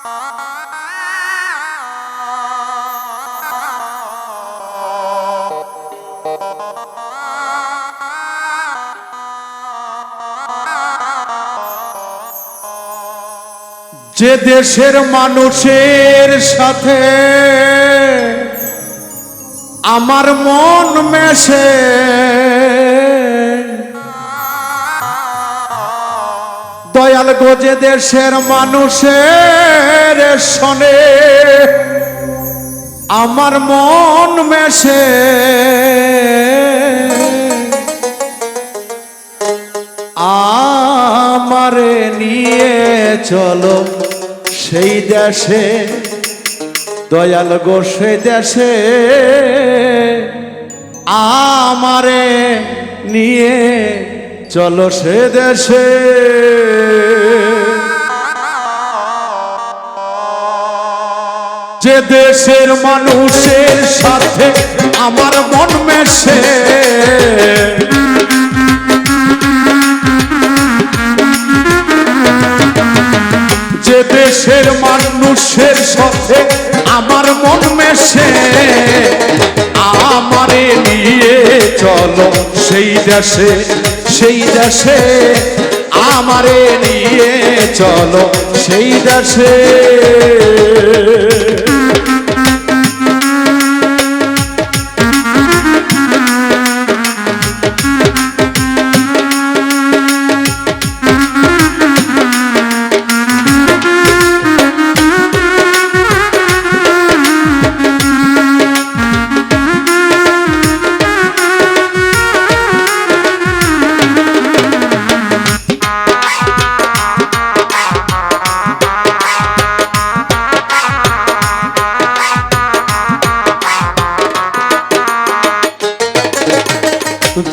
যে দেশের মানুষের সাথে আমার মন মেশে, দয়াল গো যে দেশের মানুষের শোনে আমার মন মেশে, আমারে নিয়ে চলো সেই দেশে, দয়াল গো সেই দেশে আমারে নিয়ে চলো সে দেশে। যে দেশের মানুষের সাথে আমার মন মেশে, যে দেশের মানুষের সাথে আমার মন মেশে, আমারে নিয়ে চলো সেই দেশে, সেই দেশে আমারে নিয়ে চলো সেই দেশে।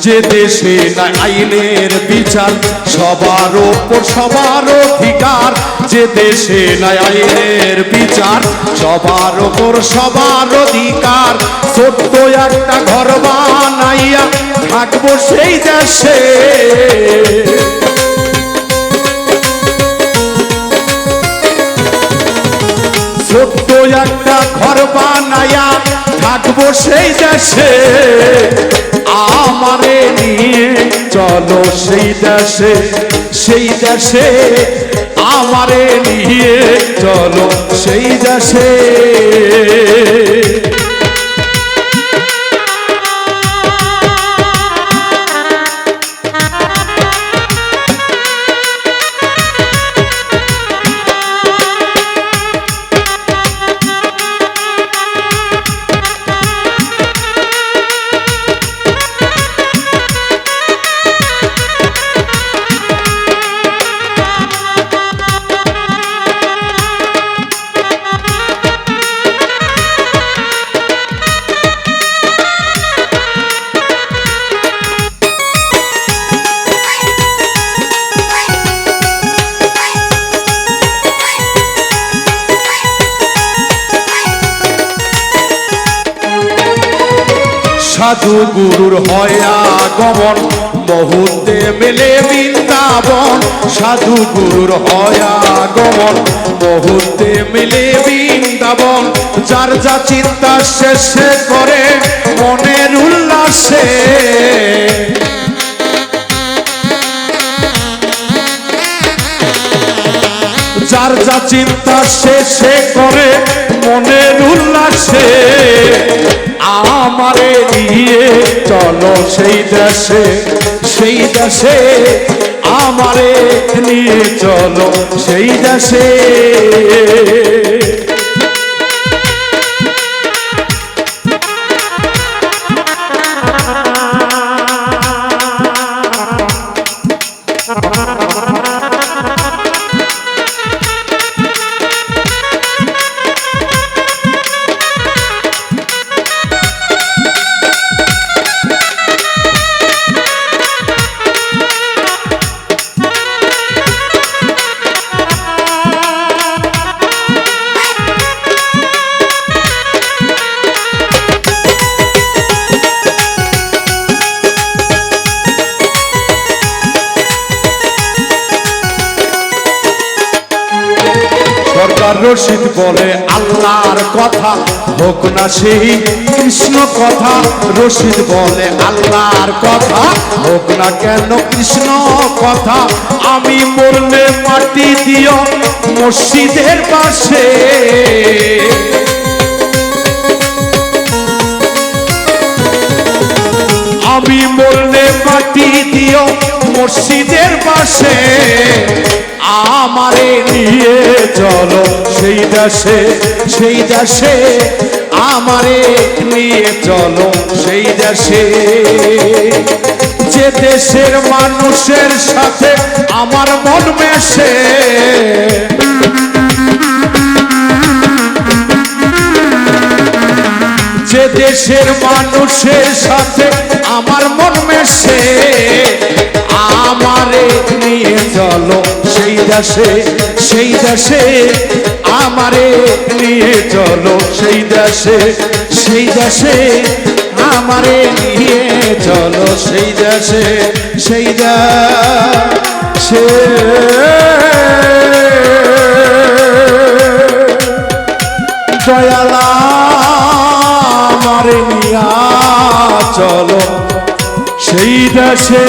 যে দেশে নাই আইনের বিচার, সবার ওপর সবার অধিকার, যে দেশে নাই আইনের বিচার, সবার ওপর সবার অধিকার, ছোট্ট একটা ঘর বানাইয়া থাকবো সেই দেশে। ছোট্ট একটা ঘর বানাইয়া থাকবো সেই দেশে, আমারে নিয়ে চলো সেই দেশে, সেই দেশে আমারে নিয়ে চলো সেই দেশে। সাধু গুরুর হয় আগমন, মুহূর্তে মেলে বৃন্দাবন। সাধু গুরুর হয় আগমন, মুহূর্তে মেলে বৃন্দাবন। যার যা চিন্তা শেষে করে মনের উল্লাসে, যার যা চিন্তা শেষে করে মনের উল্লাসে, আমারে নিয়ে চলো সেই দেশে, সেই দেশে আমারে নিয়ে চলো সেই দেশে। রশিদ বলে আল্লাহর কথা হোক না সেই কৃষ্ণ কথা। রশিদ বলে আল্লাহর কথা হোক না কেন কৃষ্ণ কথা। আমি মরলে মাটি দিও মসজিদের পাশে, আমি মরলে মাটি দিও মসজিদের পাশে। আমারে নিয়ে চলো সেই দেশে, সেই দেশে আমারে নিয়ে চলো সেই দেশে। যে দেশের মানুষের সাথে আমার মন মেশে, যে দেশের মানুষের সাথে আমার মন মেশে। আমারে নিয়ে চলো সেই দেশে, সেই দেশে আমারে নিয়ে চলো সেই দেশে, সেই দেশে আমারে নিয়ে চলো সেই দেশে, সেই দেশে। দয়ালা আমারে নিয়া চলো সেই দেশে।